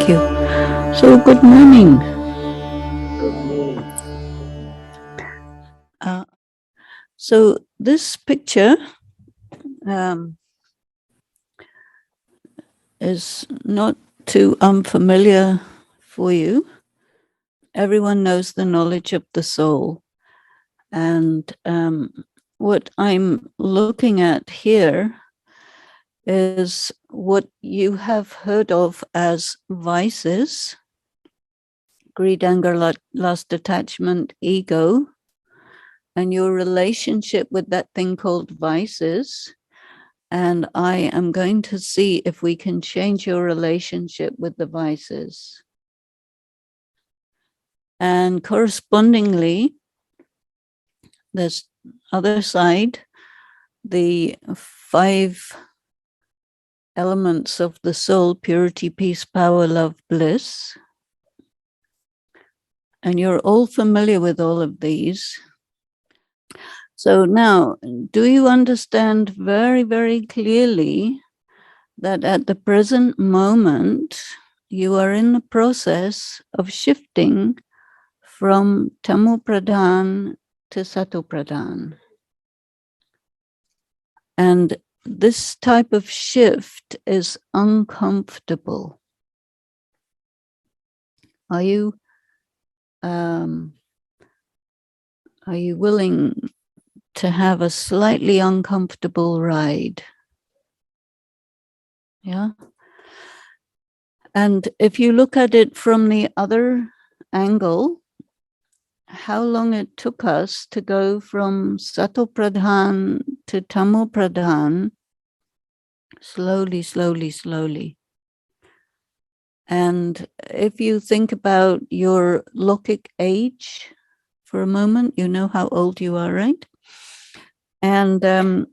Thank you. So, good morning. Good morning. So, this picture is not too unfamiliar for you. Everyone knows the knowledge of the soul. And what I'm looking at here is what you have heard of as vices: greed, anger, lust, attachment, ego, and your relationship with that thing called vices. And I am going to see if we can change your relationship with the vices. And correspondingly, this other side, the 5 elements of the soul: purity, peace, power, love, bliss. And you're all familiar with all of these. So now, do you understand very, very clearly that at the present moment, you are in the process of shifting from Tamo Pradhan to Sato Pradhan? And this type of shift is uncomfortable. Are you willing to have a slightly uncomfortable ride? Yeah. And if you look at it from the other angle, how long it took us to go from Sato Pradhan to Tamo Pradhan, slowly, slowly, slowly. And if you think about your Lokic age for a moment, you know how old you are, right? And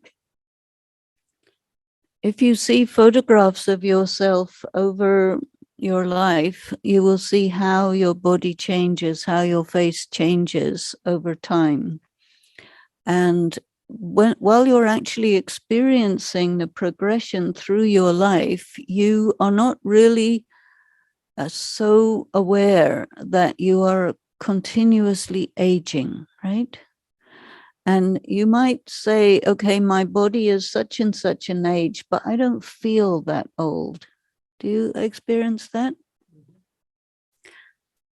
if you see photographs of yourself over your life, you will see how your body changes, how your face changes over time. And while you're actually experiencing the progression through your life, you are not really so aware that you are continuously aging, right? And you might say, okay, my body is such and such an age, but I don't feel that old. Do you experience that?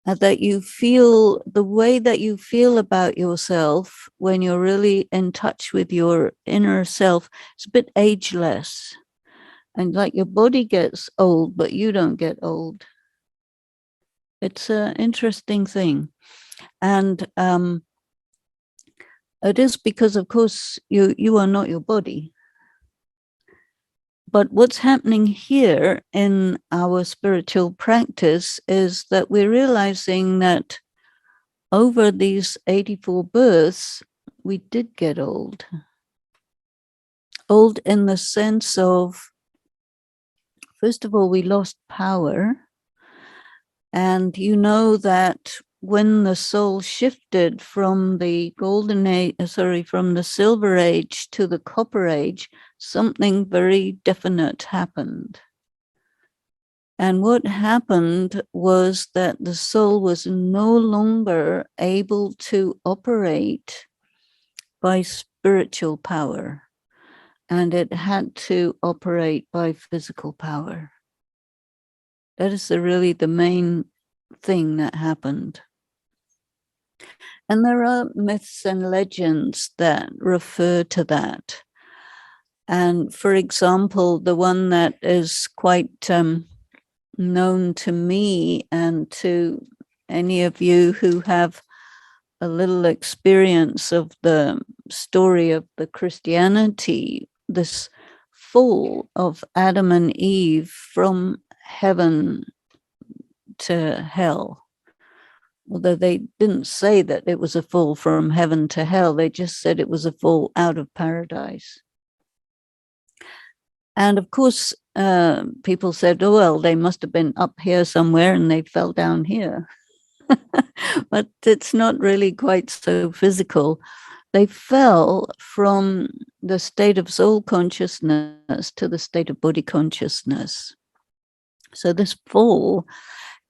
That you feel the way that you feel about yourself when you're really in touch with your inner self, it's a bit ageless. And like your body gets old, but you don't get old. It's an interesting thing. And it is because, of course, you are not your body. But what's happening here in our spiritual practice is that we're realizing that over these 84 births, we did get old. Old in the sense of, first of all, we lost power. And you know that when the soul shifted from the from the silver age to the copper age, something very definite happened. And what happened was that the soul was no longer able to operate by spiritual power, and it had to operate by physical power. That is really the main thing that happened. And there are myths and legends that refer to that. And for example, the one that is quite known to me and to any of you who have a little experience of the story of the Christianity, this fall of Adam and Eve from heaven to hell. Although they didn't say that it was a fall from heaven to hell, they just said it was a fall out of paradise. And of course, people said, oh, well, they must have been up here somewhere and they fell down here. But it's not really quite so physical. They fell from the state of soul consciousness to the state of body consciousness. So this fall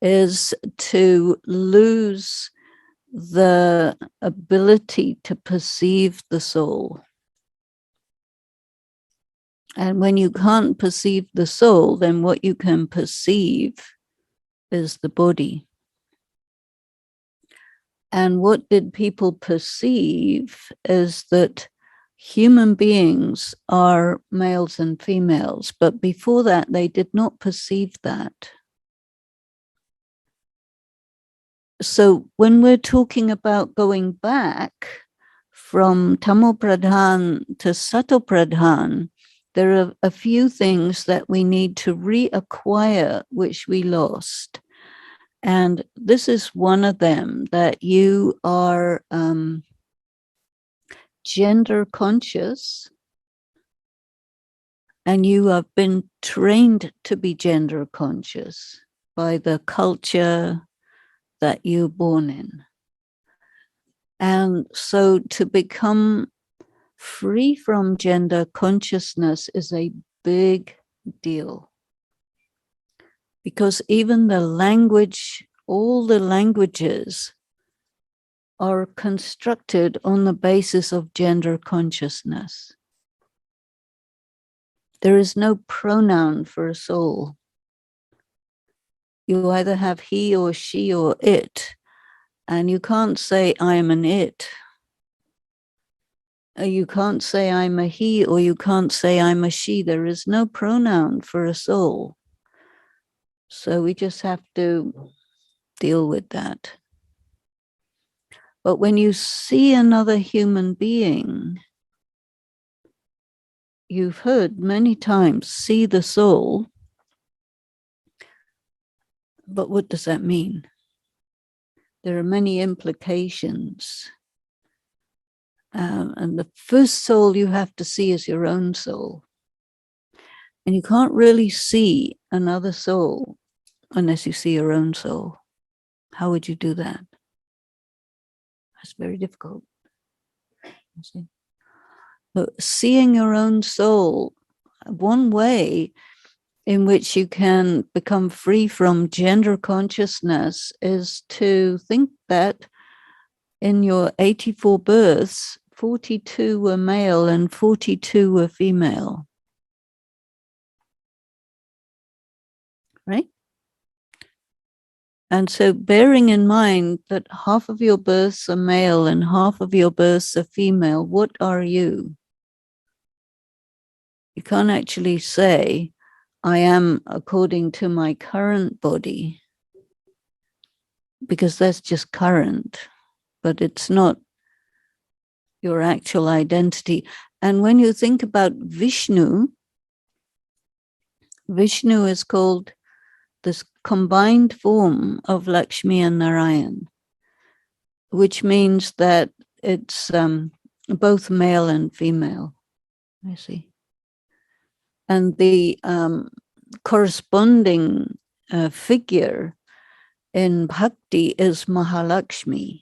is to lose the ability to perceive the soul. And when you can't perceive the soul, then what you can perceive is the body. And what did people perceive is that human beings are males and females, but before that, they did not perceive that. So when we're talking about going back from Tamo Pradhan to Sato Pradhan, there are a few things that we need to reacquire, which we lost. And this is one of them, that you are gender conscious, and you have been trained to be gender conscious by the culture that you're born in. And so to become free from gender consciousness is a big deal, because even the language, all the languages are constructed on the basis of gender consciousness. There is no pronoun for a soul. You either have he or she or it, and you can't say I'm an it. You can't say I'm a he, or you can't say I'm a she. There is no pronoun for a soul. So we just have to deal with that. But when you see another human being, you've heard many times, see the soul. But what does that mean? There are many implications. And the first soul you have to see is your own soul. And you can't really see another soul unless you see your own soul. How would you do that? That's very difficult. But seeing your own soul, one way in which you can become free from gender consciousness is to think that in your 84 births, 42 were male and 42 were female. Right? And so bearing in mind that half of your births are male and half of your births are female, what are you? You can't actually say, I am according to my current body, because that's just current, but it's not your actual identity. And when you think about Vishnu, Vishnu is called this combined form of Lakshmi and Narayan, which means that it's both male and female, I see. And the corresponding figure in bhakti is Mahalakshmi.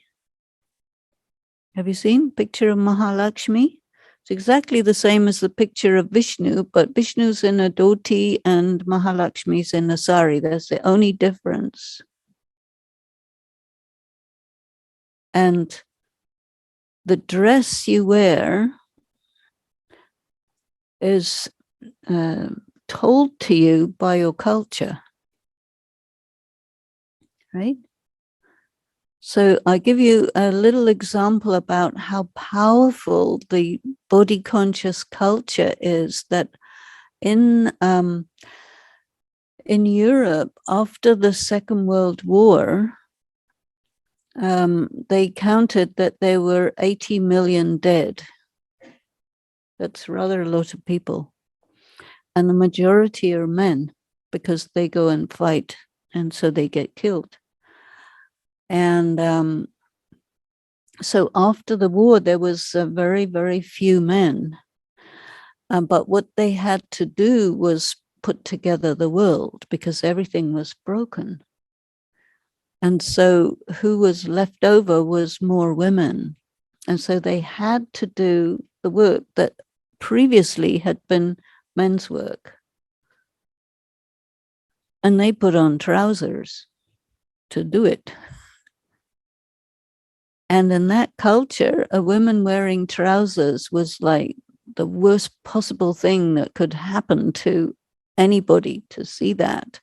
Have you seen a picture of Mahalakshmi? It's exactly the same as the picture of Vishnu, but Vishnu's in a dhoti and Mahalakshmi's in a sari. That's the only difference. And the dress you wear is told to you by your culture, right? So I give you a little example about how powerful the body conscious culture is, that in Europe after the Second World War, they counted that there were 80 million dead. That's rather a lot of people. And the majority are men, because they go and fight, and so they get killed. And so after the war, there was very, very few men. But what they had to do was put together the world, because everything was broken. And so who was left over was more women. And so they had to do the work that previously had been men's work. and they put on trousers to do it. And in that culture, a woman wearing trousers was like the worst possible thing that could happen to anybody to see that,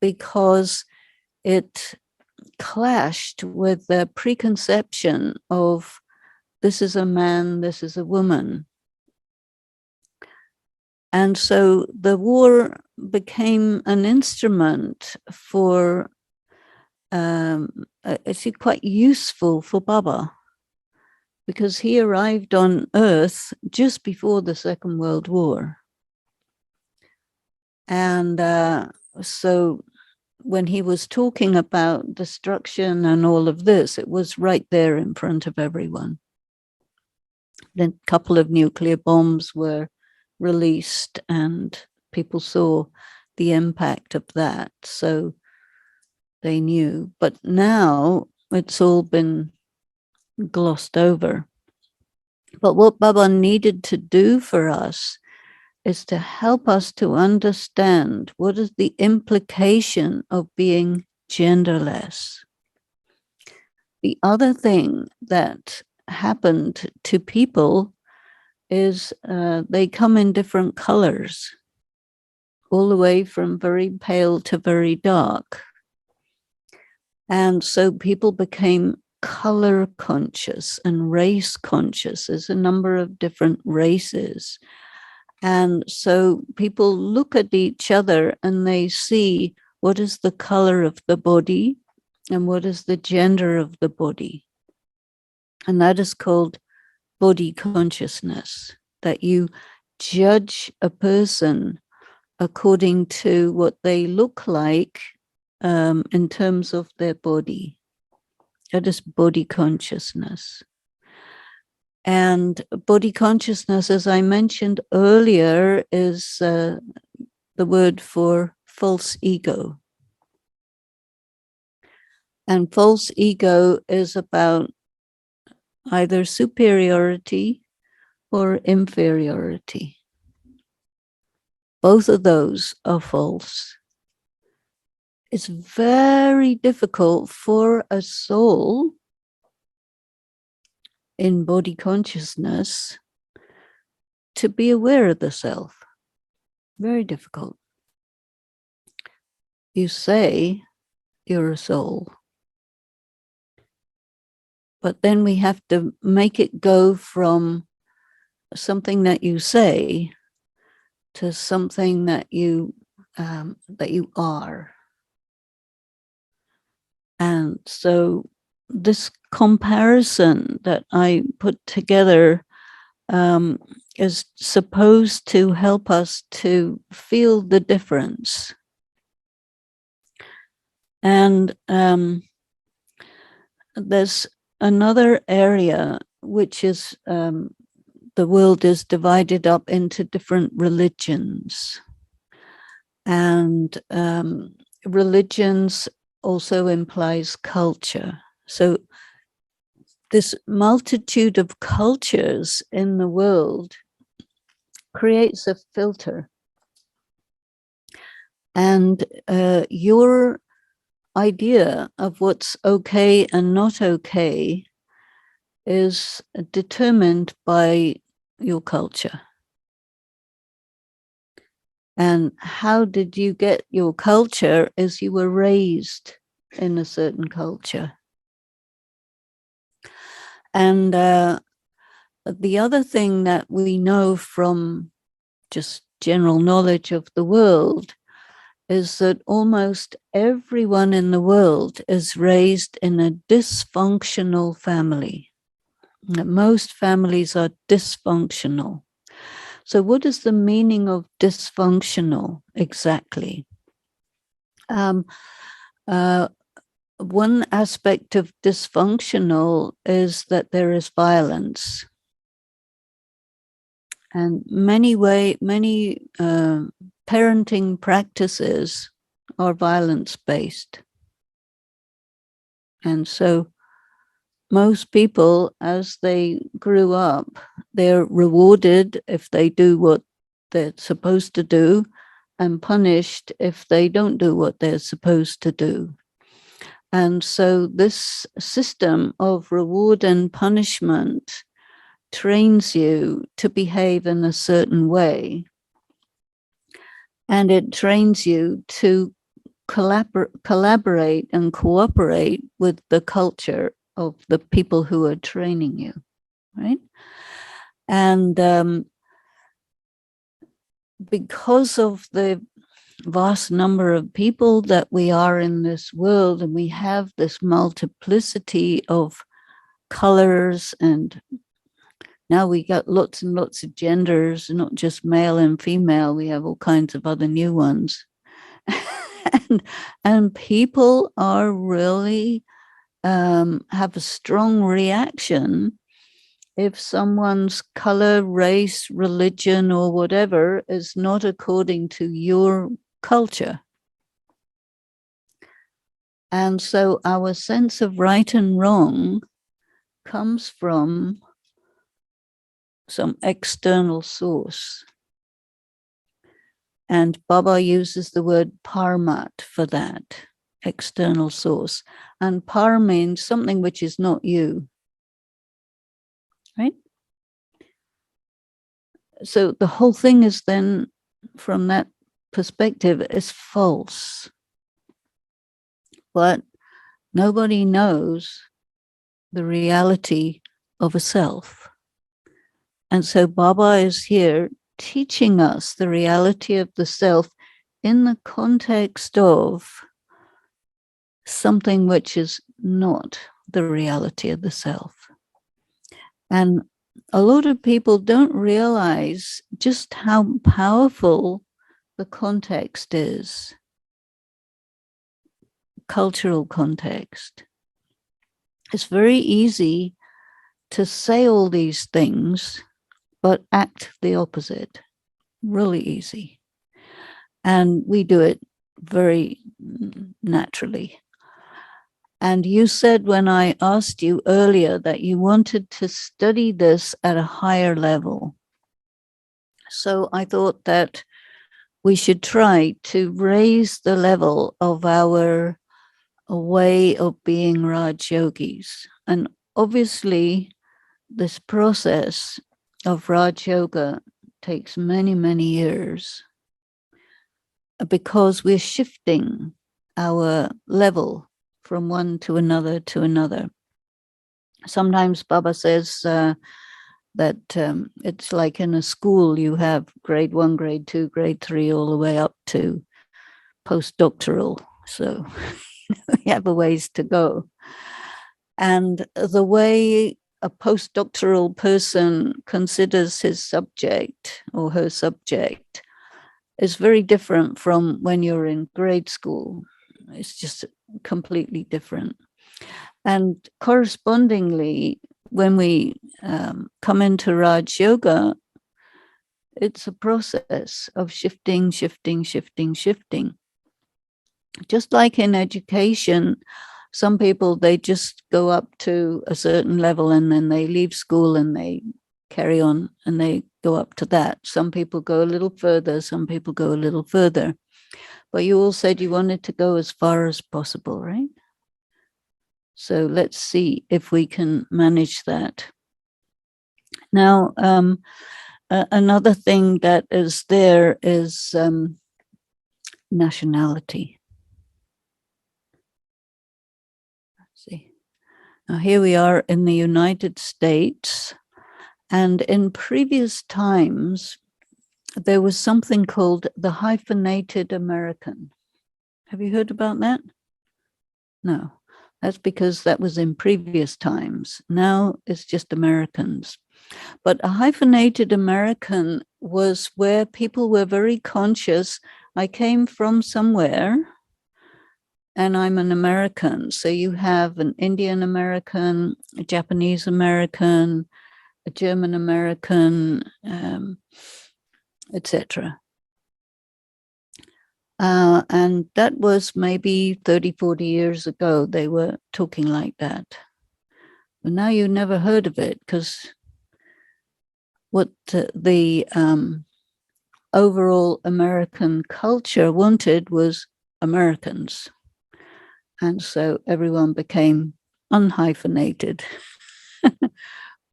because it clashed with the preconception of this is a man, this is a woman. And so the war became an instrument for, it's quite useful for Baba, because he arrived on Earth just before the Second World War. And so when he was talking about destruction and all of this, it was right there in front of everyone. Then a couple of nuclear bombs were released and people saw the impact of that. So they knew. But now it's all been glossed over. But what Baba needed to do for us is to help us to understand what is the implication of being genderless. The other thing that happened to people is they come in different colors, all the way from very pale to very dark. And so people became color conscious and race conscious. There's a number of different races. And so people look at each other and they see what is the color of the body and what is the gender of the body. And that is called body consciousness, that you judge a person according to what they look like in terms of their body. That is body consciousness. And body consciousness, as I mentioned earlier, is the word for false ego. And false ego is about either superiority or inferiority. Both of those are false. It's very difficult for a soul in body consciousness to be aware of the self. Very difficult. You say you're a soul, but then we have to make it go from something that you say to something that you are. And so this comparison that I put together is supposed to help us to feel the difference. And there's another area which is the world is divided up into different religions. And religions also implies culture. So this multitude of cultures in the world creates a filter. And your idea of what's okay and not okay is determined by your culture. And how did you get your culture is you were raised in a certain culture. And the other thing that we know from just general knowledge of the world is that almost everyone in the world is raised in a dysfunctional family. Most families are dysfunctional. So what is the meaning of dysfunctional exactly? One aspect of dysfunctional is that there is violence. And many parenting practices are violence-based. And so most people, as they grew up, they're rewarded if they do what they're supposed to do, and punished if they don't do what they're supposed to do. And so this system of reward and punishment trains you to behave in a certain way. And it trains you to collaborate and cooperate with the culture of the people who are training you, right? And because of the vast number of people that we are in this world, and we have this multiplicity of colors, and now we got lots and lots of genders, not just male and female, we have all kinds of other new ones. and people are really have a strong reaction if someone's color, race, religion, or whatever is not according to your culture. And so our sense of right and wrong comes from some external source. And Baba uses the word parmat for that, external source. And par means something which is not you, right? So the whole thing is then, from that perspective, is false. But nobody knows the reality of a self. And so Baba is here teaching us the reality of the self in the context of something which is not the reality of the self. And a lot of people don't realize just how powerful the context is, cultural context. It's very easy to say all these things, but act the opposite. Really easy. And we do it very naturally. And you said when I asked you earlier that you wanted to study this at a higher level. So I thought that we should try to raise the level of our way of being Raj Yogis. And obviously, this process of Raj Yoga takes many, many years because we're shifting our level from one to another to another. Sometimes Baba says that it's like in a school, you have grade 1, grade 2, grade 3, all the way up to postdoctoral. So we have a ways to go. And the way a postdoctoral person considers his subject or her subject is very different from when you're in grade school. It's just completely different. And correspondingly, when we come into Raj Yoga, it's a process of shifting. Just like in education, some people, they just go up to a certain level and then they leave school and they carry on and they go up to that. Some people go a little further, some people go a little further. But you all said you wanted to go as far as possible, right? So let's see if we can manage that. Now, another thing that is there is nationality. Let's see. Now, here we are in the United States, and in previous times, there was something called the hyphenated American. Have you heard about that? No, that's because that was in previous times. Now it's just Americans. But a hyphenated American was where people were very conscious. I came from somewhere and I'm an American. So you have an Indian American, a Japanese American, a German American, etc. And that was maybe 30, 40 years ago. They were talking like that. But now you never heard of it because what the overall American culture wanted was Americans. And so everyone became unhyphenated.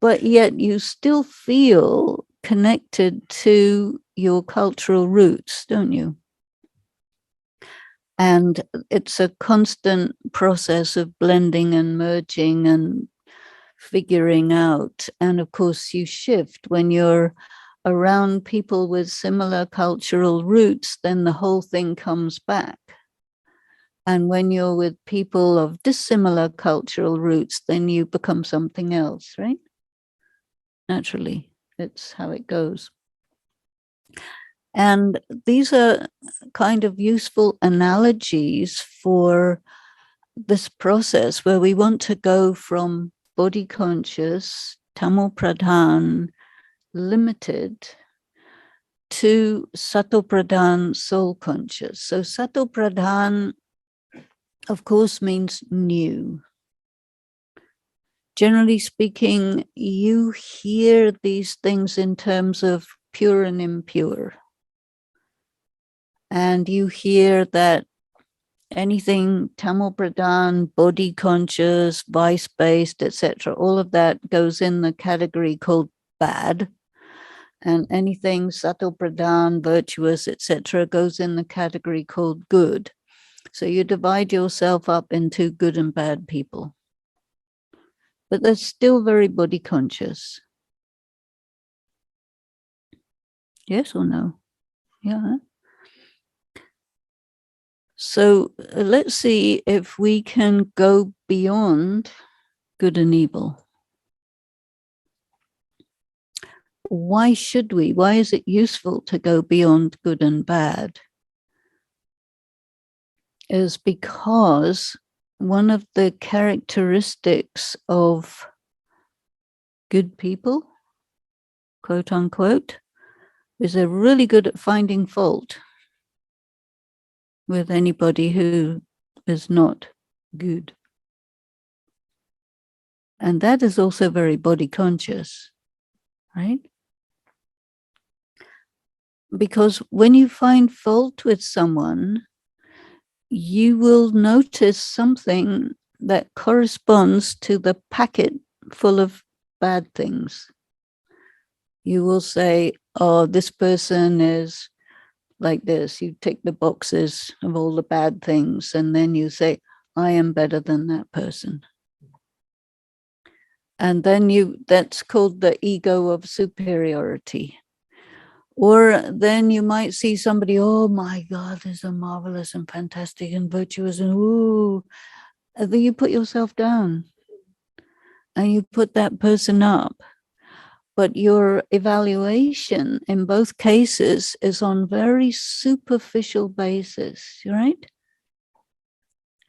But yet you still feel connected to your cultural roots, don't you? And it's a constant process of blending and merging and figuring out. And of course, you shift when you're around people with similar cultural roots, then the whole thing comes back. And when you're with people of dissimilar cultural roots, then you become something else, right? Naturally, it's how it goes. And these are kind of useful analogies for this process where we want to go from body conscious, Tamil Pradhan, limited, to Sato Pradhan, soul conscious. So Sato Pradhan, of course, means new. Generally speaking, you hear these things in terms of pure and impure. And you hear that anything Tamil Pradhan, body conscious, vice-based, etc., all of that goes in the category called bad. And anything Sato Pradhan, virtuous, etc., goes in the category called good. So you divide yourself up into good and bad people. But they're still very body conscious. Yes or no? Yeah. So let's see if we can go beyond good and evil. Why should we? Why is it useful to go beyond good and bad? Is because one of the characteristics of good people, quote unquote, is they're really good at finding fault with anybody who is not good. And that is also very body conscious, right? Because when you find fault with someone, you will notice something that corresponds to the packet full of bad things. You will say, oh, this person is like this. You tick the boxes of all the bad things, and then you say, I am better than that person. And then that's called the ego of superiority. Or then you might see somebody, oh my God, they're so marvelous and fantastic and virtuous, and ooh, and then you put yourself down and you put that person up. But your evaluation in both cases is on very superficial basis, right?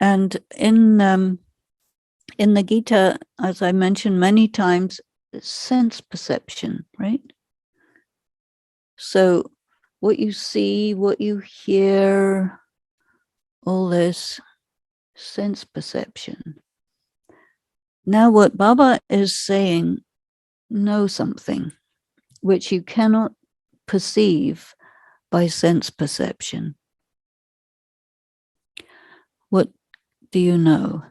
And in the Gita, as I mentioned many times, sense perception, right? So what you see, what you hear, all this sense perception. Now what Baba is saying, know something which you cannot perceive by sense perception. What do you know?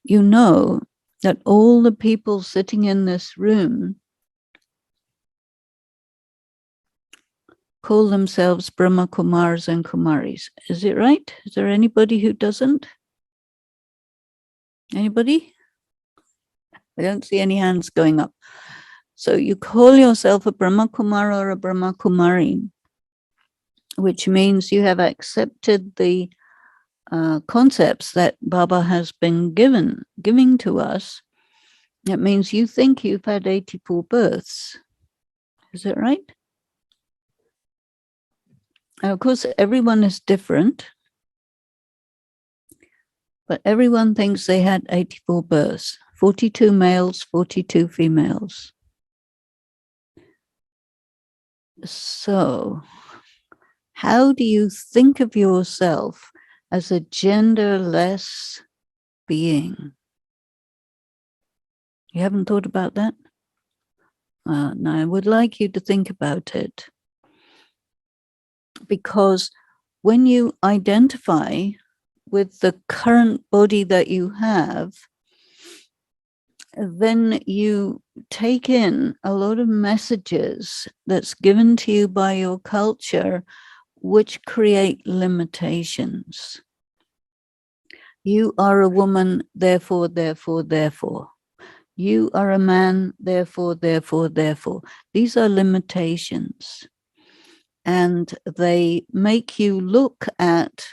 You know that all the people sitting in this room call themselves Brahma Kumars and Kumaris. Is it right? Is there anybody who doesn't? Anybody? I don't see any hands going up. So you call yourself a Brahma Kumar or a Brahma Kumari, which means you have accepted the concepts that Baba has been giving to us. That means you think you've had 84 births. Is that right? Now, of course, everyone is different, but everyone thinks they had 84 births, 42 males, 42 females. So, how do you think of yourself as a genderless being? You haven't thought about that? No, I would like you to think about it. because when you identify with the current body that you have, then you take in a lot of messages that's given to you by your culture, which create limitations. You are a woman, therefore, therefore, therefore. You are a man, therefore, therefore, therefore. These are limitations. And they make you look at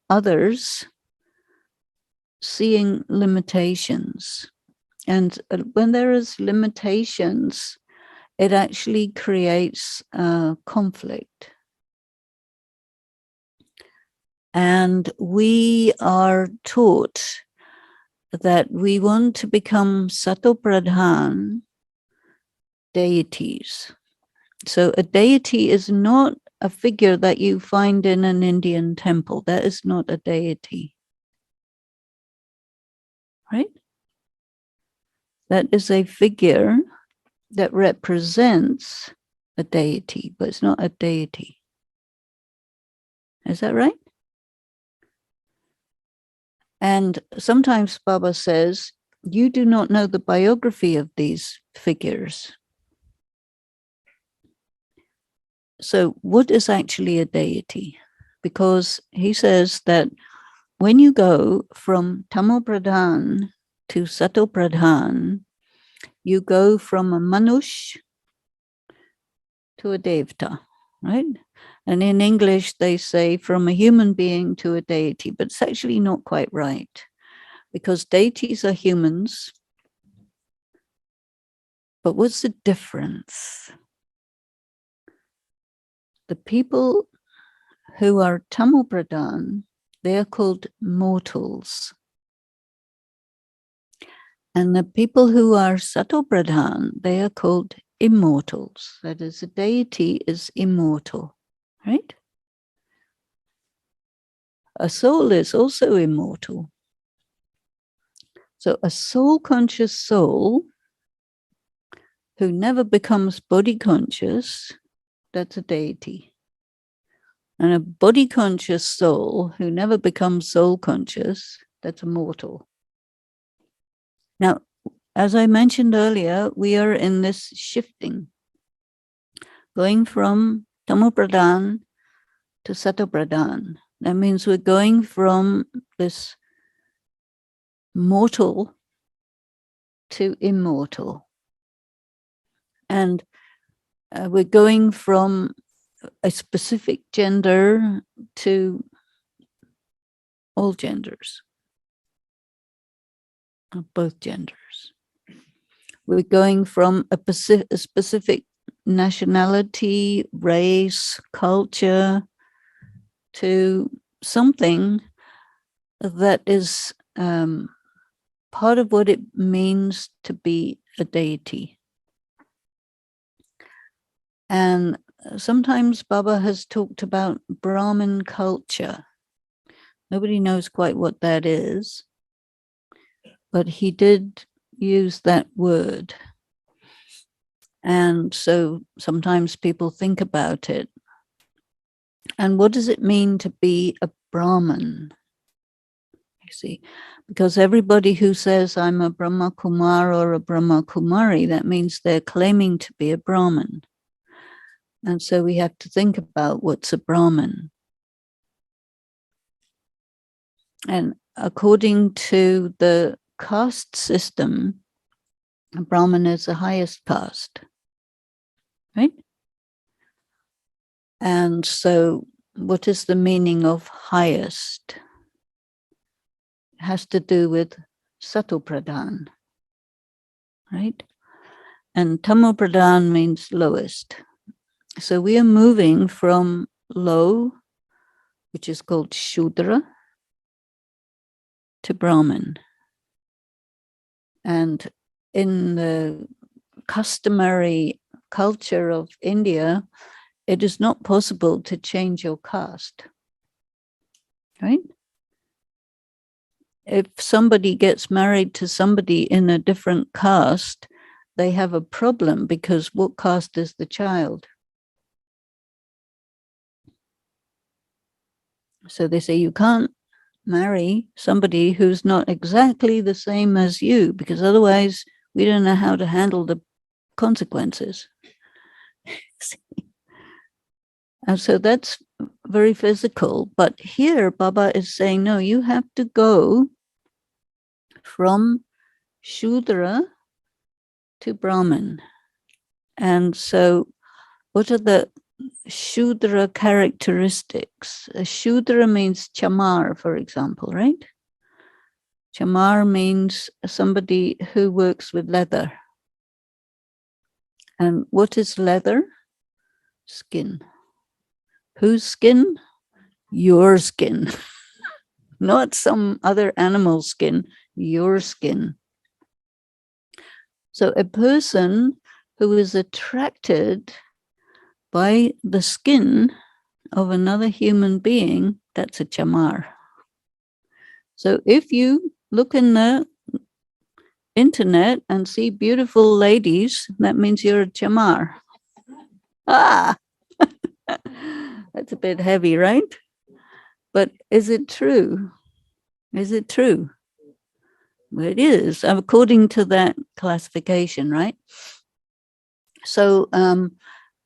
others seeing limitations. And when there is limitations, it actually creates conflict. And we are taught that we want to become Satopradhan deities. So a deity is not a figure that you find in an Indian temple. That is not a deity. Right? That is a figure that represents a deity, but it's not a deity. Is that right? And sometimes Baba says, you do not know the biography of these figures. So what is actually a deity? Because he says that when you go from Tamopradhan to Satopradhan, you go from a Manush to a Devta, right? And in English, they say from a human being to a deity, but it's actually not quite right, because deities are humans. But what's the difference? The people who are Tamopradhan, they are called mortals. And the people who are Satopradhan, they are called immortals. That is, a deity is immortal, right? A soul is also immortal. So a soul-conscious soul who never becomes body conscious, that's a deity. And a body conscious soul who never becomes soul conscious, that's a mortal. Now, as I mentioned earlier, we are in this shifting, going from Tamopradhan to Satopradhan. That means we're going from this mortal to immortal. And we're going from a specific gender to all genders, both genders. We're going from a specific nationality, race, culture, to something that is part of what it means to be a deity. And sometimes Baba has talked about Brahmin culture. Nobody knows quite what that is, but he did use that word. And so sometimes people think about it. And what does it mean to be a Brahmin? You see, because everybody who says I'm a Brahma Kumar or a Brahma Kumari, that means they're claiming to be a Brahmin. And so we have to think about what's a Brahmin. And according to the caste system, a Brahmin is the highest caste, right? And so what is the meaning of highest? It has to do with Satopradhan, right? And Tamopradhan means lowest. So we are moving from low, which is called Shudra, to Brahmin. And in the customary culture of India, it is not possible to change your caste, right? If somebody gets married to somebody in a different caste, they have a problem, because what caste is the child? So they say you can't marry somebody who's not exactly the same as you, because otherwise we don't know how to handle the consequences. And so that's very physical. But here Baba is saying, no, you have to go from Shudra to Brahmin. And so what are the Shudra characteristics? A Shudra means chamar, for example, right? Chamar means somebody who works with leather. And what is leather? Skin. Whose skin? Your skin. Not some other animal's skin, your skin. So a person who is attracted by the skin of another human being, that's a chamar. So if you look in the internet and see beautiful ladies, that means you're a chamar. Ah, that's a bit heavy, right? But is it true? Is it true? Well, it is, according to that classification, right? So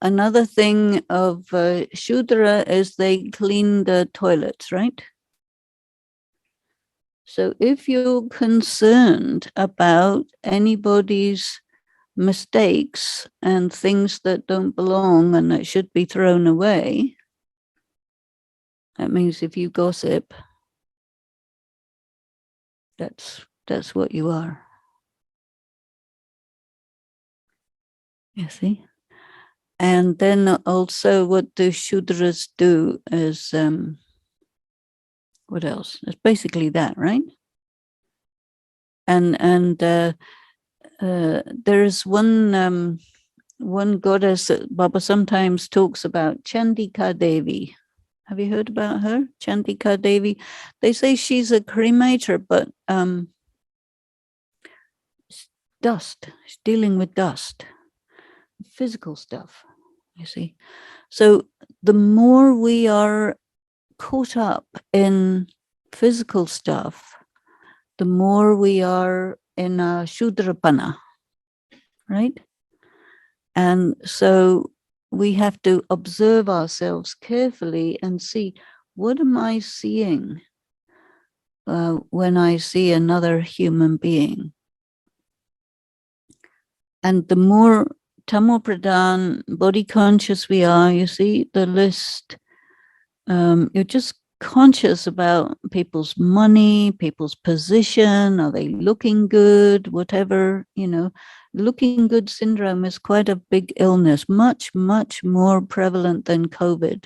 another thing of Shudra is they clean the toilets, right? So if you're concerned about anybody's mistakes and things that don't belong and that should be thrown away, that means if you gossip, that's what you are. You see? And then also what the Shudras do is, what else? It's basically that, right? And there's one goddess that Baba sometimes talks about, Chandika Devi. Have you heard about her? Chandika Devi. They say she's a cremator, but dust. She's dealing with dust, physical stuff, you see. So the more we are caught up in physical stuff, the more we are in a Shudrapana, right? And so we have to observe ourselves carefully and see, what am I seeing when I see another human being? And the more Tamo Pradhan, body conscious we are, you see the list, you're just conscious about people's money, people's position, are they looking good, whatever, looking good syndrome is quite a big illness, much, much more prevalent than COVID.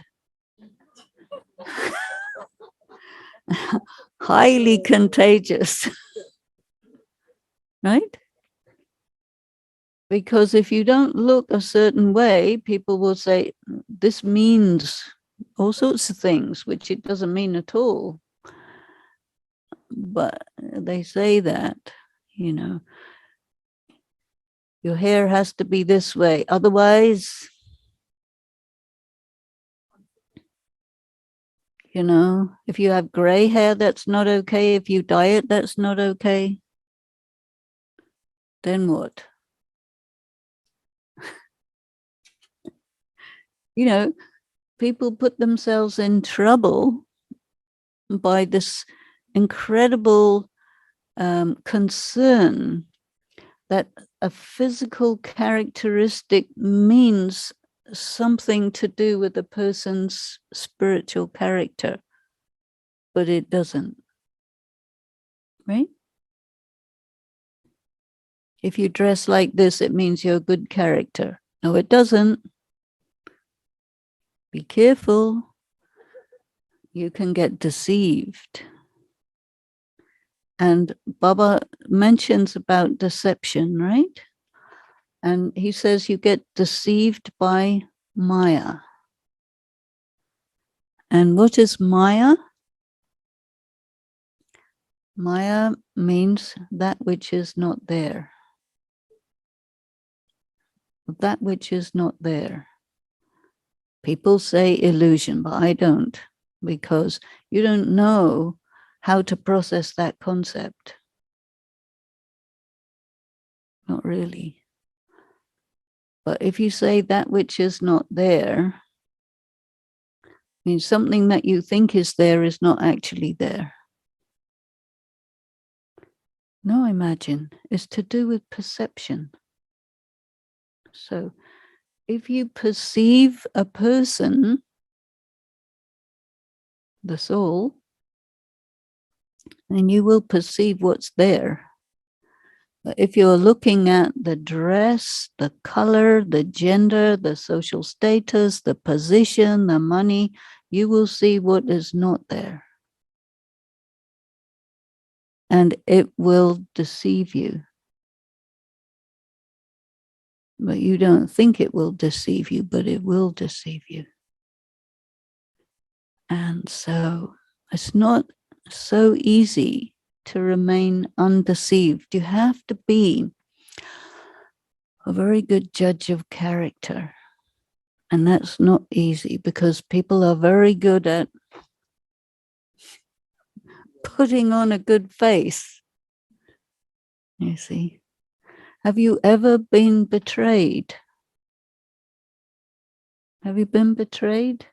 Highly contagious, right? Because if you don't look a certain way, people will say, this means all sorts of things, which it doesn't mean at all. But they say that, your hair has to be this way. Otherwise, if you have gray hair, that's not okay. If you dye it, that's not okay. Then what? People put themselves in trouble by this incredible concern that a physical characteristic means something to do with a person's spiritual character, but it doesn't, right? If you dress like this, it means you're a good character. No, it doesn't. Be careful. You can get deceived. And Baba mentions about deception, right? And he says you get deceived by Maya. And what is Maya? Maya means that which is not there. That which is not there. People say illusion, but I don't. because you don't know how to process that concept. Not really. But if you say that which is not there, means something that you think is there is not actually there. No, imagine. It's to do with perception. So if you perceive a person, the soul, then you will perceive what's there. But if you're looking at the dress, the color, the gender, the social status, the position, the money, you will see what is not there. And it will deceive you. But you don't think it will deceive you, but it will deceive you. And so it's not so easy to remain undeceived. You have to be a very good judge of character. And that's not easy because people are very good at putting on a good face. You see, have you ever been betrayed? Have you been betrayed?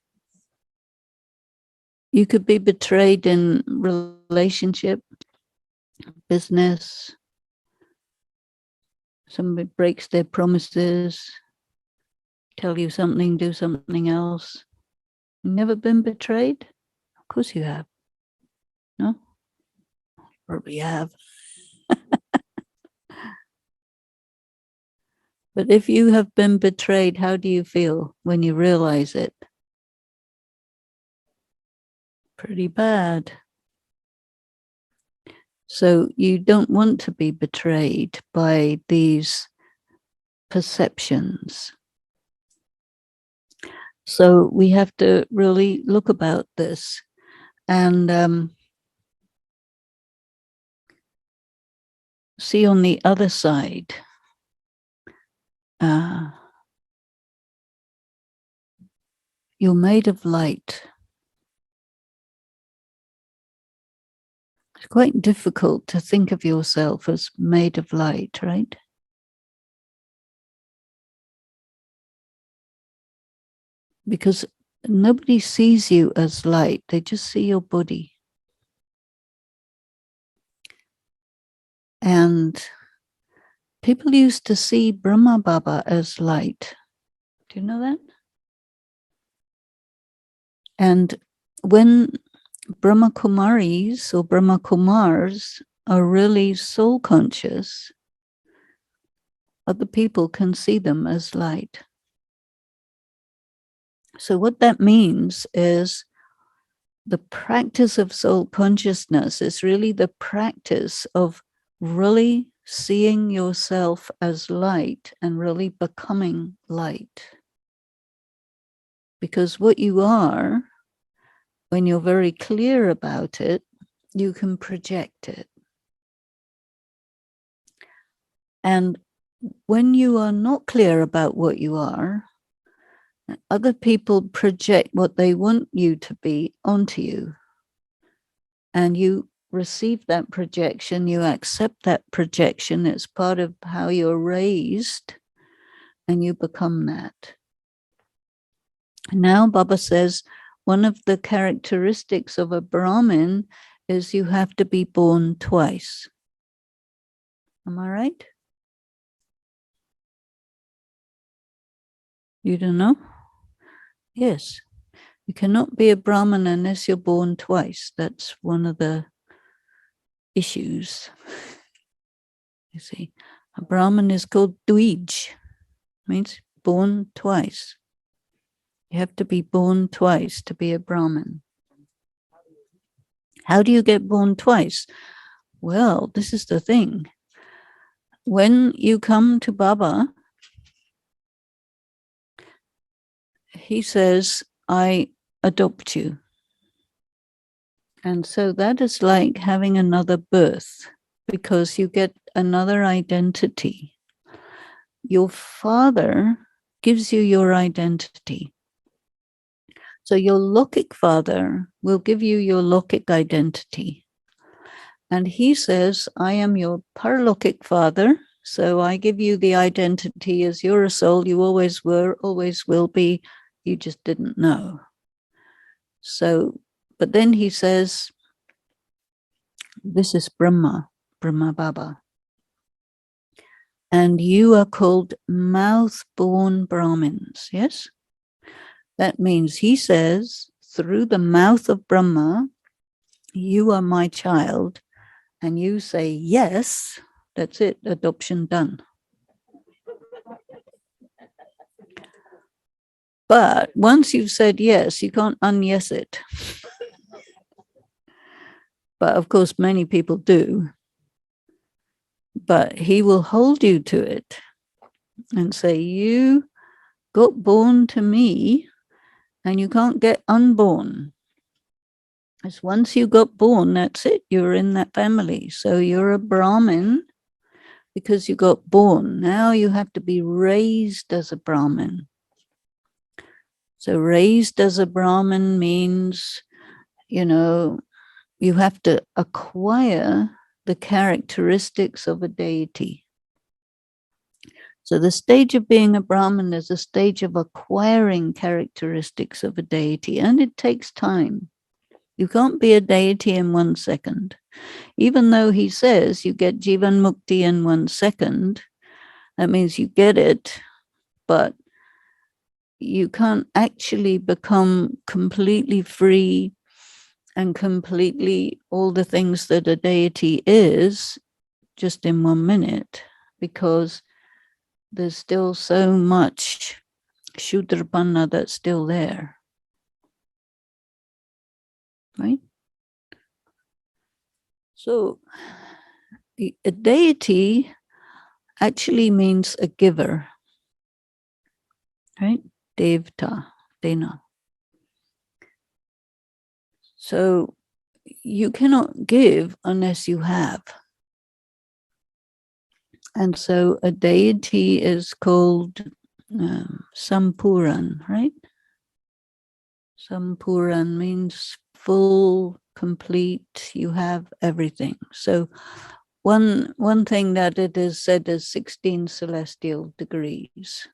You could be betrayed in relationship, business. Somebody breaks their promises, tell you something, do something else. You've never been betrayed? Of course you have. No? Probably have. But if you have been betrayed, how do you feel when you realize it? Pretty bad. So you don't want to be betrayed by these perceptions. So we have to really look about this and see on the other side. You're made of light. It's quite difficult to think of yourself as made of light, right? Because nobody sees you as light. They just see your body. And people used to see Brahma Baba as light. Do you know that? And when Brahma Kumaris or Brahma Kumars are really soul conscious, other people can see them as light. So what that means is the practice of soul consciousness is really the practice of really seeing yourself as light and really becoming light. Because what you are, when you're very clear about it, you can project it. And when you are not clear about what you are, other people project what they want you to be onto you. And you receive that projection, you accept that projection, it's part of how you're raised, and you become that. Now Baba says one of the characteristics of a Brahmin is you have to be born twice. Am I right? You don't know? Yes. You cannot be a Brahmin unless you're born twice. That's one of the issues. You see, a Brahmin is called Dvij, means born twice. You have to be born twice to be a Brahmin. How do you get born twice? Well, this is the thing. When you come to Baba, he says, I adopt you. And so that is like having another birth because you get another identity. Your father gives you your identity. So your Lokik father will give you your Lokik identity. And he says, I am your Paralokik father. So I give you the identity as you're a soul. You always were, always will be. You just didn't know. So, but then he says, this is Brahma, Brahma Baba. And you are called mouth-born Brahmins, yes? That means he says, through the mouth of Brahma, you are my child, and you say yes, that's it, adoption done. But once you've said yes, you can't un-yes it. But of course, many people do. But he will hold you to it and say, you got born to me and you can't get unborn. As once you got born, that's it. You're in that family. So you're a Brahmin because you got born. Now you have to be raised as a Brahmin. So raised as a Brahmin means, you know, you have to acquire the characteristics of a deity. So the stage of being a Brahmin is a stage of acquiring characteristics of a deity, and it takes time. You can't be a deity in 1 second. Even though he says you get Jivan Mukti in 1 second, that means you get it, but you can't actually become completely free and completely all the things that a deity is just in 1 minute, because there's still so much Shudrapanna that's still there. Right? So a deity actually means a giver, right? Devta, Dena. So you cannot give unless you have. And so a deity is called Sampuran, right? Sampuran means full, complete, you have everything. So one thing that it is said is 16 celestial degrees.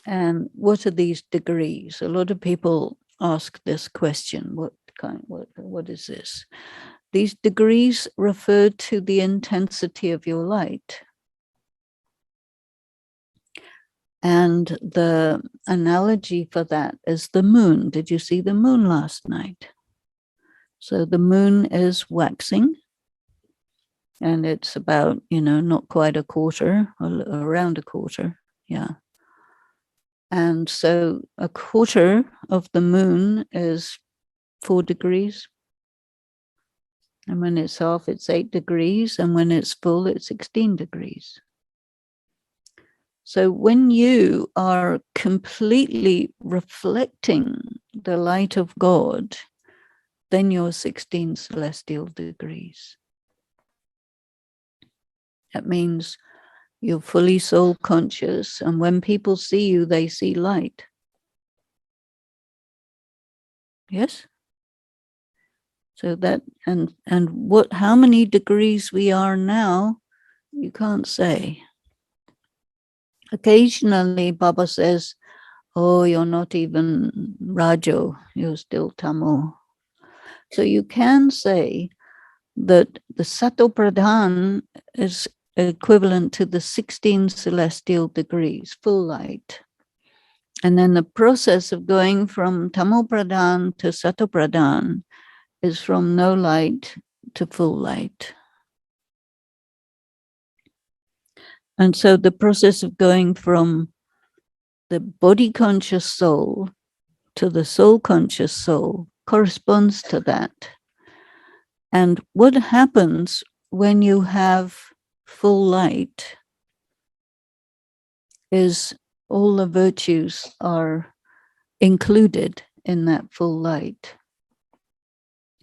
And what are these degrees? A lot of people ask this question, what is this? These degrees refer to the intensity of your light. And the analogy for that is the moon. Did you see the moon last night? So the moon is waxing, and it's about, not quite a quarter, or around a quarter, yeah. And so a quarter of the moon is 4 degrees. And when it's off, it's 8 degrees. And when it's full, it's 16 degrees. So when you are completely reflecting the light of God, then you're 16 celestial degrees. That means you're fully soul conscious. And when people see you, they see light. Yes? So that, and how many degrees we are now, you can't say. Occasionally, Baba says, oh, you're not even Rajo, you're still Tamo. So you can say that the Sato Pradhan is equivalent to the 16 celestial degrees, full light. And then the process of going from Tamo Pradhan to Sato Pradhan is from no light to full light. And so the process of going from the body conscious soul to the soul conscious soul corresponds to that. And what happens when you have full light is all the virtues are included in that full light.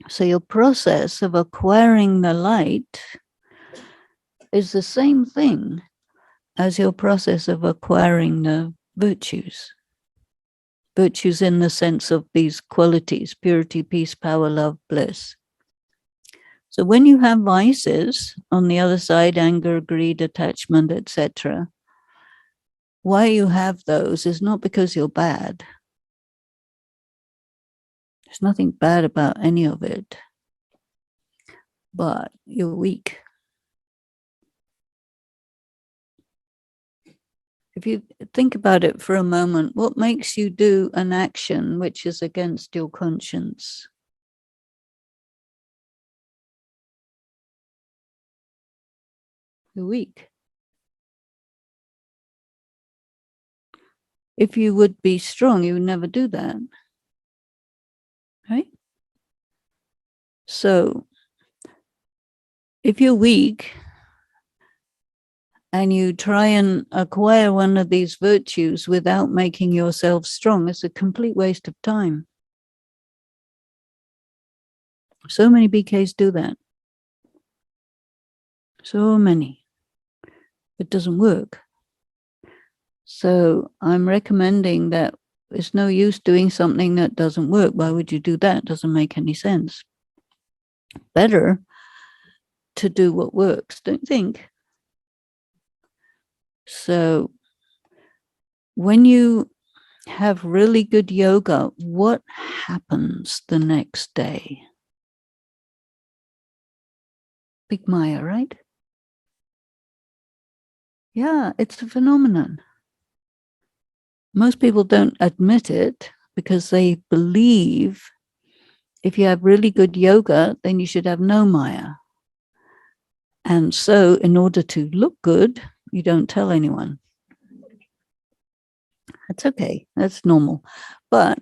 So your process of acquiring the light is the same thing as your process of acquiring the virtues. Virtues in the sense of these qualities: purity, peace, power, love, bliss. So when you have vices on the other side, anger, greed, attachment, etc., why you have those is not because you're bad. There's nothing bad about any of it, but you're weak. If you think about it for a moment, what makes you do an action which is against your conscience? You're weak. If you would be strong, you would never do that. Right? So if you're weak and you try and acquire one of these virtues without making yourself strong, it's a complete waste of time. So many BKs do that. So many. It doesn't work. So I'm recommending that it's no use doing something that doesn't work. Why would you do that? It doesn't make any sense. Better to do what works, don't you think? So when you have really good yoga, what happens the next day? Big Maya, right? Yeah, it's a phenomenon. Most people don't admit it because they believe if you have really good yoga, then you should have no Maya. And so in order to look good, you don't tell anyone. That's okay. That's normal. But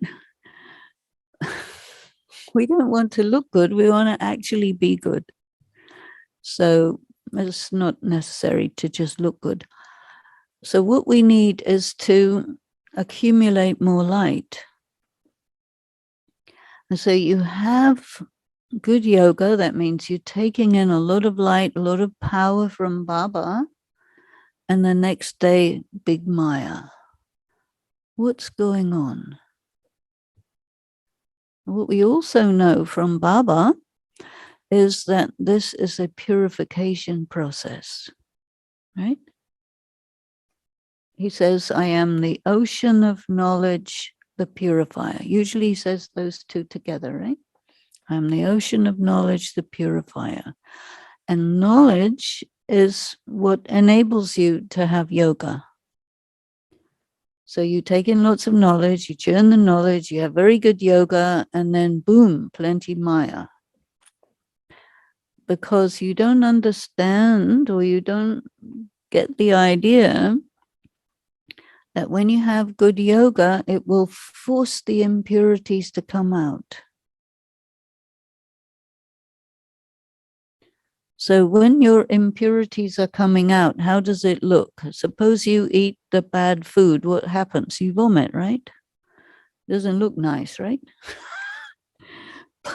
we don't want to look good. We want to actually be good. So it's not necessary to just look good. So what we need is to accumulate more light. And so you have good yoga. That means you're taking in a lot of light, a lot of power from Baba. And the next day, big Maya. What's going on? What we also know from Baba is that this is a purification process, right? He says, I am the ocean of knowledge, the purifier. Usually he says those two together, right? I am the ocean of knowledge, the purifier. And knowledge is what enables you to have yoga. So you take in lots of knowledge, you churn the knowledge, you have very good yoga, and then boom, plenty Maya. Because you don't understand or you don't get the idea that when you have good yoga, it will force the impurities to come out. So when your impurities are coming out, how does it look? Suppose you eat the bad food, what happens? You vomit, right? Doesn't look nice, right?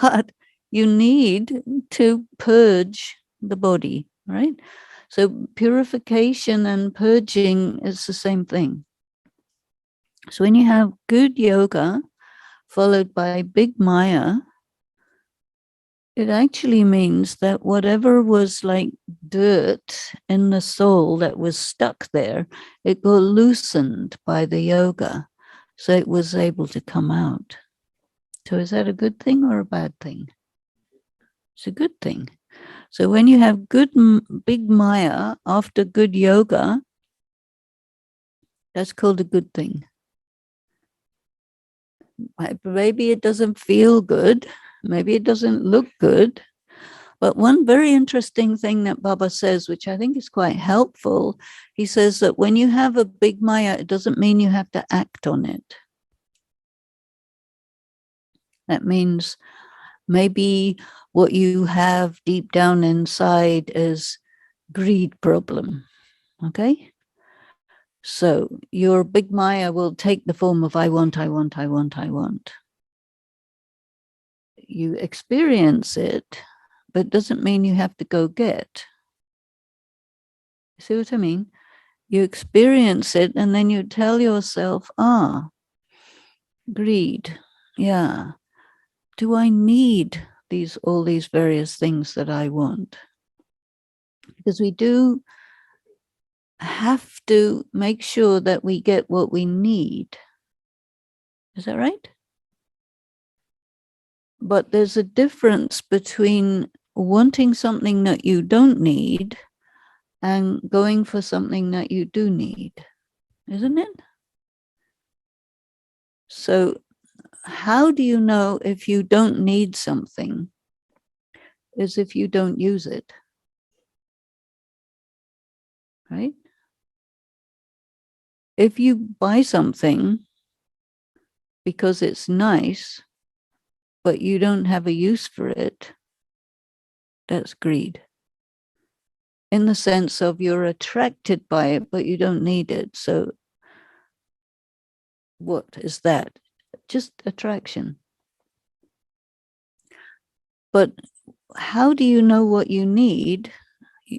But you need to purge the body, right? So purification and purging is the same thing. So when you have good yoga followed by big Maya, it actually means that whatever was like dirt in the soul that was stuck there, it got loosened by the yoga. So it was able to come out. So is that a good thing or a bad thing? It's a good thing. So when you have good big Maya after good yoga, that's called a good thing. Maybe it doesn't feel good. Maybe it doesn't look good. But one very interesting thing that Baba says, which I think is quite helpful, he says that when you have a big Maya, it doesn't mean you have to act on it. That means maybe what you have deep down inside is greed problem. Okay? So your big Maya will take the form of I want, I want, I want, I want. You experience it, but it doesn't mean you have to go get. See what I mean? You experience it and then you tell yourself, Greed. Yeah. Do I need all these various things that I want? Because we do have to make sure that we get what we need. Is that right? But there's a difference between wanting something that you don't need and going for something that you do need, isn't it? So how do you know if you don't need something? Is if you don't use it, right? If you buy something because it's nice, but you don't have a use for it, that's greed. In the sense of you're attracted by it, but you don't need it. So what is that? Just attraction. But how do you know what you need?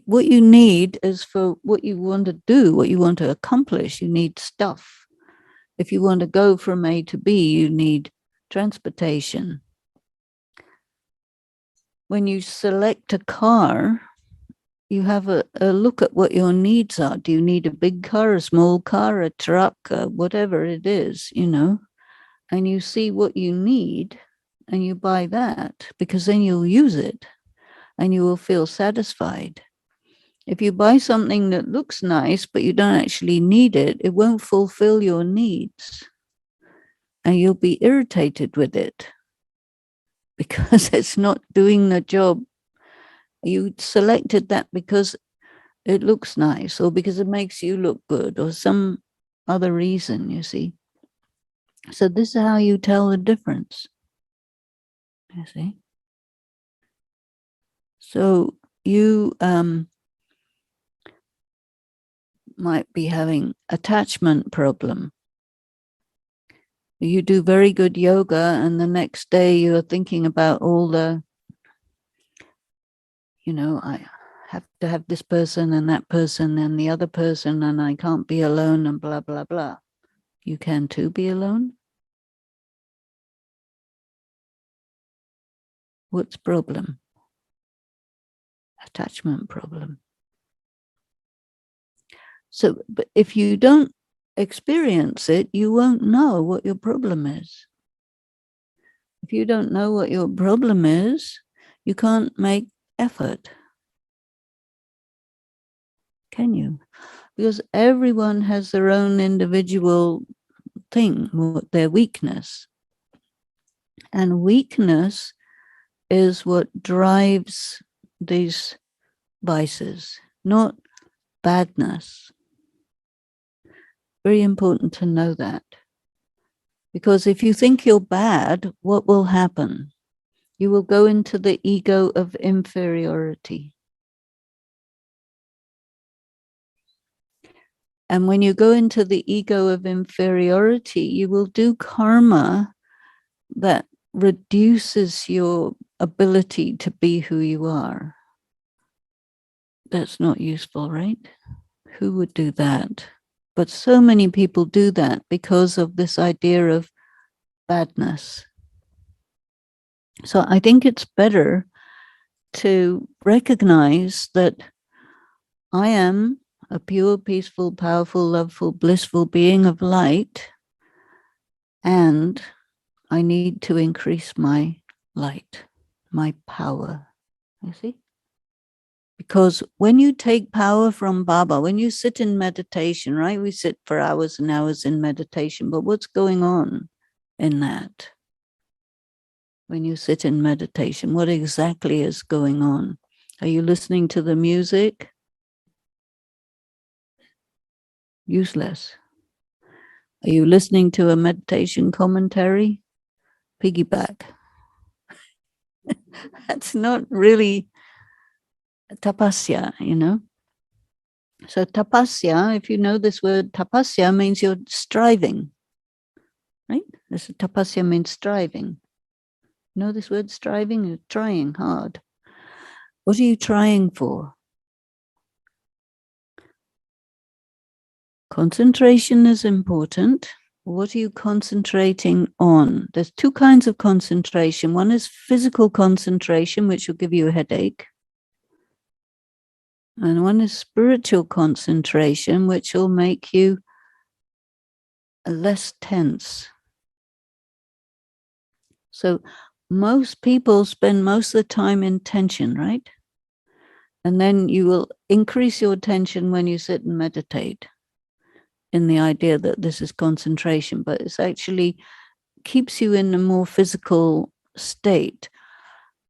What you need is for what you want to do, what you want to accomplish. You need stuff. If you want to go from A to B, you need transportation. When you select a car, you have a look at what your needs are. Do you need a big car, a small car, a truck, whatever it is, you know? And you see what you need and you buy that, because then you'll use it and you will feel satisfied. If you buy something that looks nice, but you don't actually need it, it won't fulfill your needs. And you'll be irritated with it because it's not doing the job. You selected that because it looks nice or because it makes you look good or some other reason, you see. So this is how you tell the difference, you see. So you might be having attachment problem. You do very good yoga and the next day you're thinking about all the, you know, I have to have this person and that person and the other person and I can't be alone and blah, blah, blah. You can too be alone. What's problem? Attachment problem. So, but if you don't experience it, you won't know what your problem is. If you don't know what your problem is, you can't make effort. Can you? Because everyone has their own individual thing, their weakness. And weakness is what drives these vices, not badness. Very important to know that. Because if you think you're bad, what will happen? You will go into the ego of inferiority. And when you go into the ego of inferiority, you will do karma that reduces your ability to be who you are. That's not useful, right? Who would do that? But so many people do that because of this idea of badness. So I think it's better to recognize that I am a pure, peaceful, powerful, loveful, blissful being of light, and I need to increase my light, my power, you see? Because when you take power from Baba, when you sit in meditation, right? We sit for hours and hours in meditation, but what's going on in that? When you sit in meditation, what exactly is going on? Are you listening to the music? Useless. Are you listening to a meditation commentary? Piggyback. That's not really tapasya, you know. So tapasya, if you know this word tapasya, means you're striving, right? This tapasya means striving. You know this word striving? You're trying hard. What are you trying for? Concentration is important. What are you concentrating on? There's two kinds of concentration. One is physical concentration, which will give you a headache. And one is spiritual concentration, which will make you less tense. So most people spend most of the time in tension, right? And then you will increase your tension when you sit and meditate, in the idea that this is concentration, but it's actually keeps you in a more physical state.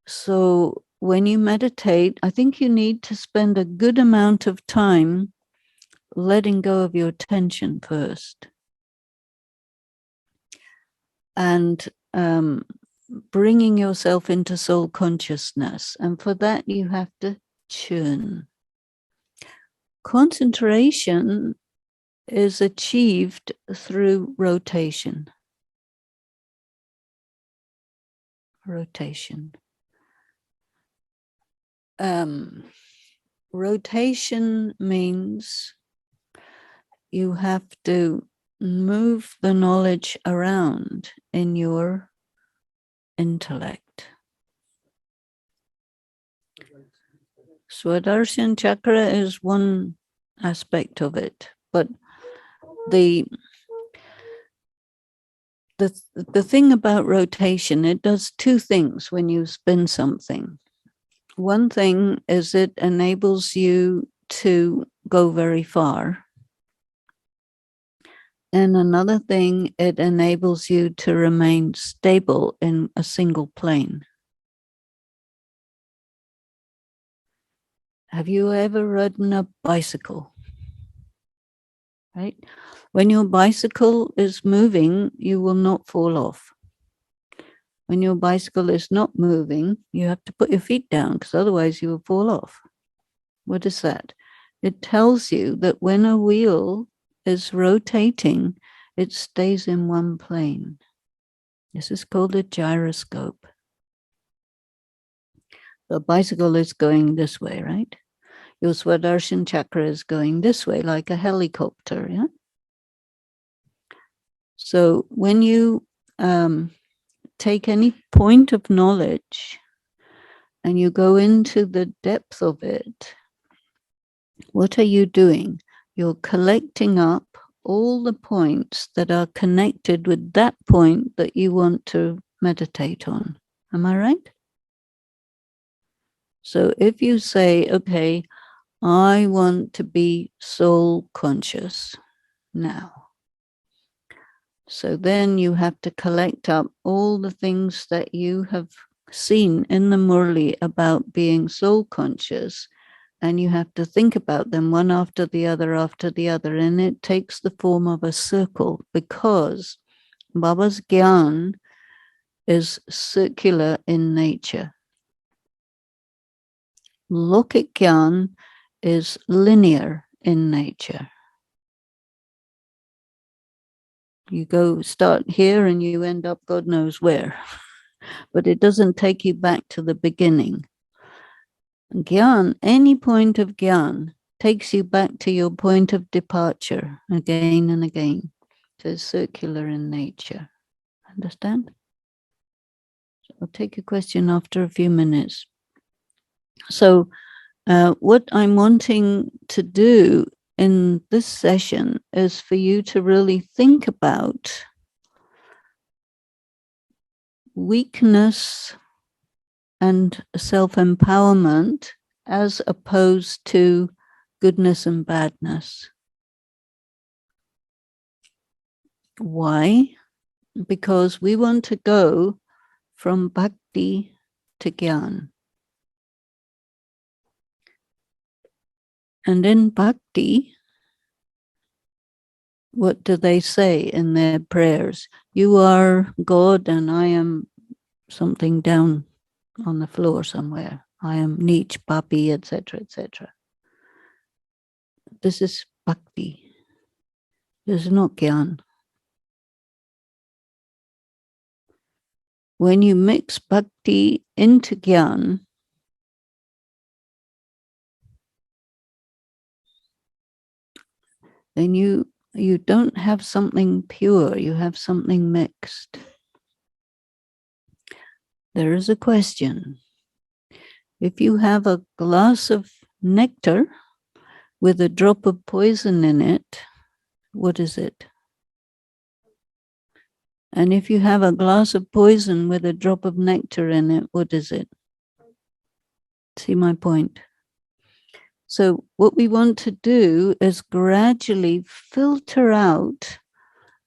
So when you meditate, I think you need to spend a good amount of time letting go of your tension first. And bringing yourself into soul consciousness. And for that, you have to churn. Concentration is achieved through rotation. Rotation. Rotation means you have to move the knowledge around in your intellect. Swadarshana chakra is one aspect of it, but the thing about rotation, it does two things when you spin something. One thing is it enables you to go very far. And another thing, it enables you to remain stable in a single plane. Have you ever ridden a bicycle? Right? When your bicycle is moving, you will not fall off. When your bicycle is not moving, you have to put your feet down because otherwise you will fall off. What is that? It tells you that when a wheel is rotating, it stays in one plane. This is called a gyroscope. The bicycle is going this way, right? Your Swadarshana chakra is going this way, like a helicopter, yeah? So when you take any point of knowledge and you go into the depth of it, what are you doing? You're collecting up all the points that are connected with that point that you want to meditate on. Am I right? So if you say, okay, I want to be soul conscious now. So then you have to collect up all the things that you have seen in the Murli about being soul conscious, and you have to think about them one after the other, and it takes the form of a circle because Baba's gyan is circular in nature. Lokik gyan is linear in nature. You go start here and you end up God knows where, but it doesn't take you back to the beginning. Gyan, any point of gyan, takes you back to your point of departure again and again. So it's circular in nature. Understand? So I'll take a question after a few minutes. So what I'm wanting to do in this session is for you to really think about weakness and self-empowerment as opposed to goodness and badness. Why? Because we want to go from bhakti to gyan. And in bhakti, what do they say in their prayers? You are God and I am something down on the floor somewhere. I am Neech, Papi, etc., etc. This is bhakti. This is not gyan. When you mix bhakti into gyan, then you you don't have something pure, you have something mixed. There is a question. If you have a glass of nectar with a drop of poison in it, what is it? And if you have a glass of poison with a drop of nectar in it, what is it? See my point? So what we want to do is gradually filter out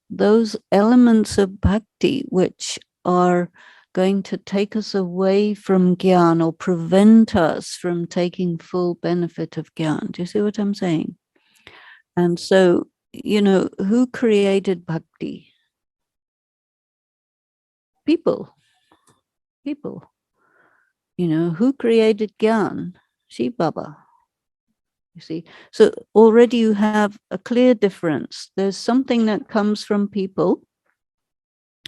those elements of bhakti which are going to take us away from gyan or prevent us from taking full benefit of gyan. Do you see what I'm saying? And so, you know, who created bhakti? People. You know, who created gyan? Shiv Baba. You see, so already you have a clear difference. There's something that comes from people,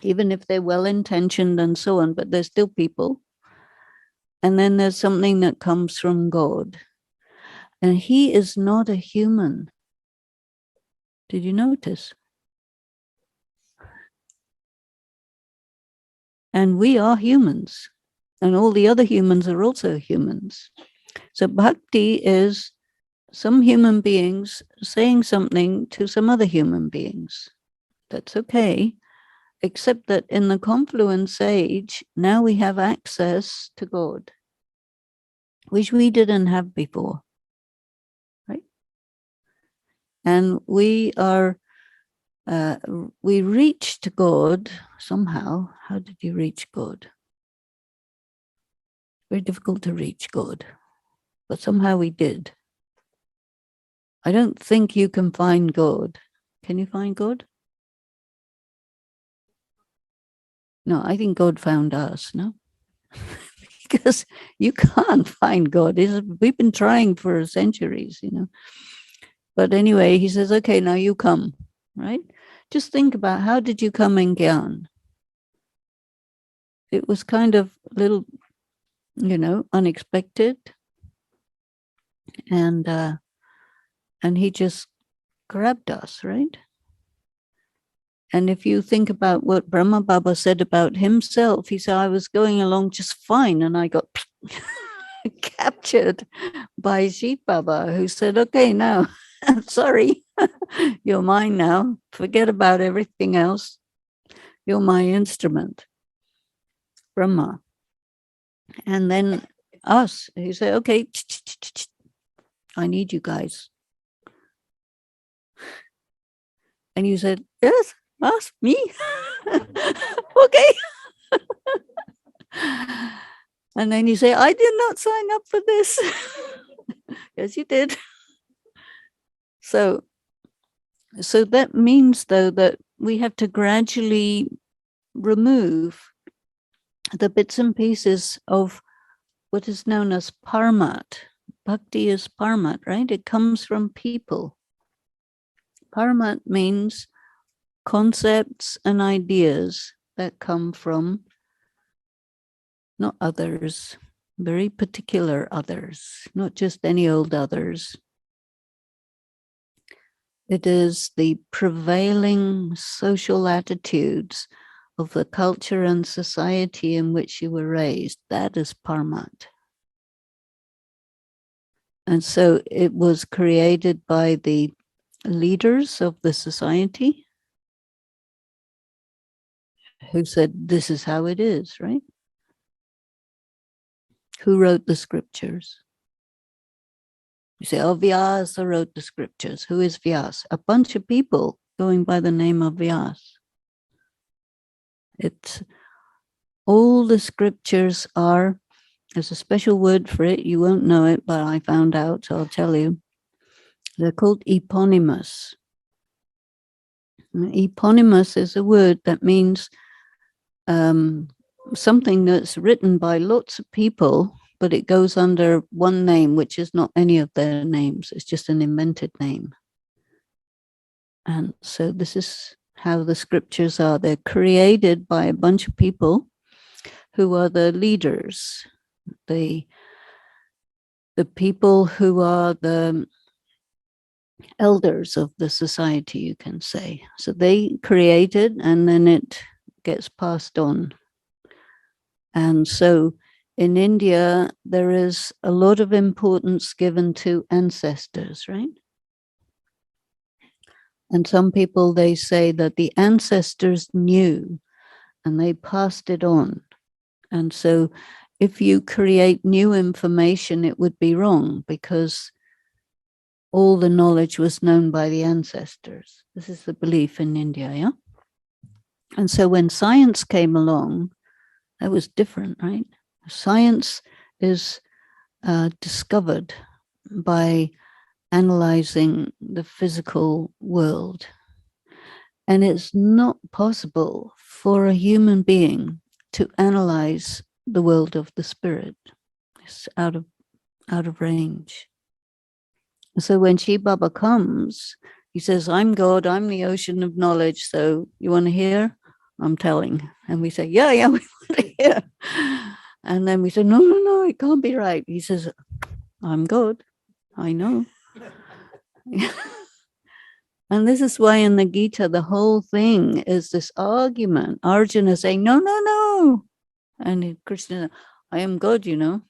even if they're well-intentioned and so on, but they're still people. And then there's something that comes from God. And he is not a human. Did you notice? And we are humans. And all the other humans are also humans. So bhakti is some human beings saying something to some other human beings. That's okay. Except that in the confluence age, now we have access to God, which we didn't have before, right? And we reached God somehow. How did you reach God? Very difficult to reach God, but somehow we did. I don't think you can find God. Can you find God? No, I think God found us, no? Because you can't find God. We've been trying for centuries, you know. But anyway, he says, okay, now you come, right? Just think about, how did you come in Gyan? It was kind of a little, you know, unexpected. And he just grabbed us, right? And if you think about what Brahma Baba said about himself, he said, I was going along just fine and I got captured by Shiv Baba, who said, okay, now, sorry, you're mine now. Forget about everything else. You're my instrument, Brahma. And then us, he said, okay, I need you guys. And you said, yes, us, me. Okay. And then you say, I did not sign up for this. Yes, you did. So that means, though, that we have to gradually remove the bits and pieces of what is known as parmat. Bhakti is parmat, right? It comes from people. Parmat means concepts and ideas that come from not others, very particular others, not just any old others. It is the prevailing social attitudes of the culture and society in which you were raised. That is parmat. And so it was created by the leaders of the society who said, this is how it is, right? Who wrote the scriptures? You say, oh, Vyasa wrote the scriptures. Who is Vyasa? A bunch of people going by the name of Vyasa. It's all the scriptures are, there's a special word for it. You won't know it, but I found out, so I'll tell you. They're called eponymous. Eponymous is a word that means something that's written by lots of people, but it goes under one name, which is not any of their names. It's just an invented name. And so this is how the scriptures are. They're created by a bunch of people who are the leaders, the people who are the elders of the society, you can say. So they create it and then it gets passed on. And so in India, there is a lot of importance given to ancestors, right? And some people, they say that the ancestors knew and they passed it on. And so if you create new information, it would be wrong because all the knowledge was known by the ancestors. This is the belief in India, yeah? And so when science came along, that was different, right? Science is discovered by analyzing the physical world. And it's not possible for a human being to analyze the world of the spirit. It's out of range. So when Shiv Baba comes, he says, I'm God, I'm the ocean of knowledge. So you want to hear? I'm telling. And we say, yeah, we want to hear. And then we say, no, it can't be right. He says, I'm God. I know. And this is why in the Gita, the whole thing is this argument. Arjuna is saying, no. And Krishna, I am God, you know.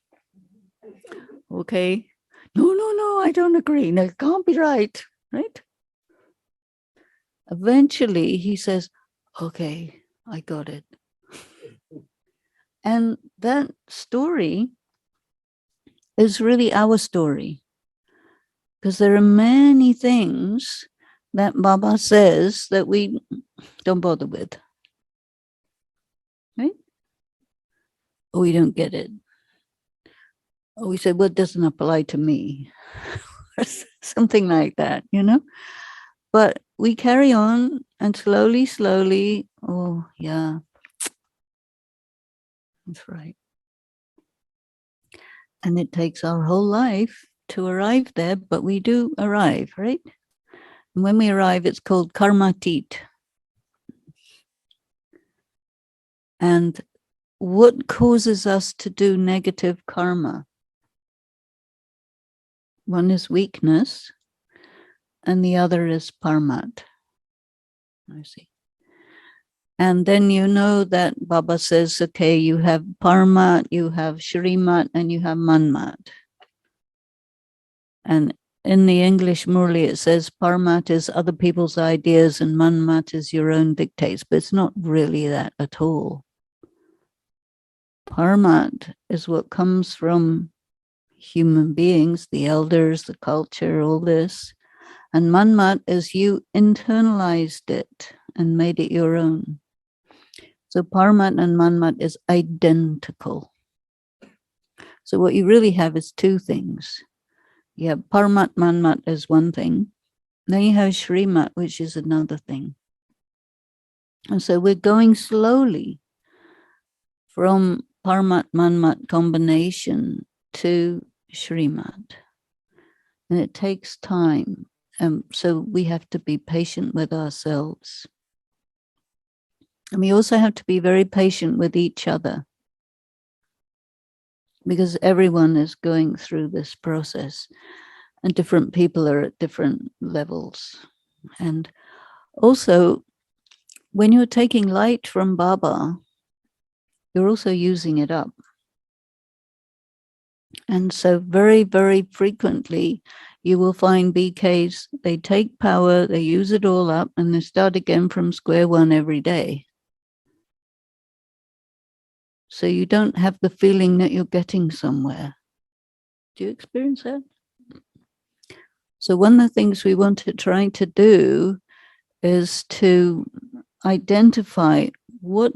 Okay. No, I don't agree. No, it can't be right. Right? Eventually, he says, okay, I got it. And that story is really our story. Because there are many things that Baba says that we don't bother with. Right? Or we don't get it. Or we say, well, it doesn't apply to me. Something like that, you know? But we carry on and slowly, oh, yeah, that's right. And it takes our whole life to arrive there, but we do arrive, right? And when we arrive, it's called karmatit. And what causes us to do negative karma? One is weakness, and the other is parmat. I see. And then you know that Baba says, okay, you have parmat, you have shrimat, and you have manmat. And in the English Murli, it says parmat is other people's ideas and manmat is your own dictates, but it's not really that at all. Parmat is what comes from human beings, the elders, the culture, all this. And manmat is you internalized it and made it your own. So parmat and manmat is identical. So what you really have is two things. You have parmat, manmat as one thing. Then you have shrimat, which is another thing. And so we're going slowly from parmat, manmat combination to shrimat. And it takes time. So we have to be patient with ourselves. And we also have to be very patient with each other, because everyone is going through this process and different people are at different levels. And also, when you're taking light from Baba, you're also using it up. And so very, very frequently, you will find BKs, they take power, they use it all up, and they start again from square one every day. So you don't have the feeling that you're getting somewhere. Do you experience that? So one of the things we want to try to do is to identify what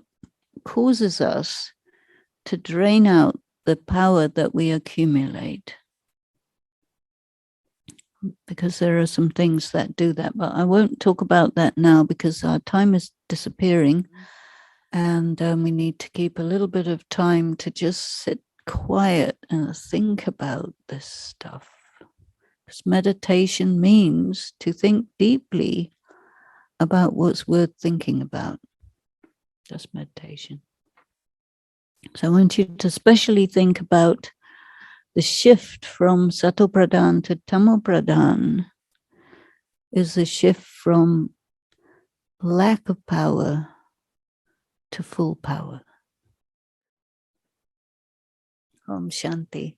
causes us to drain out the power that we accumulate. Because there are some things that do that, but I won't talk about that now because our time is disappearing. And we need to keep a little bit of time to just sit quiet and think about this stuff. Because meditation means to think deeply about what's worth thinking about. That's meditation. So I want you to especially think about the shift from Sato Pradhan to Tamo Pradhan is a shift from lack of power to full power. Om Shanti.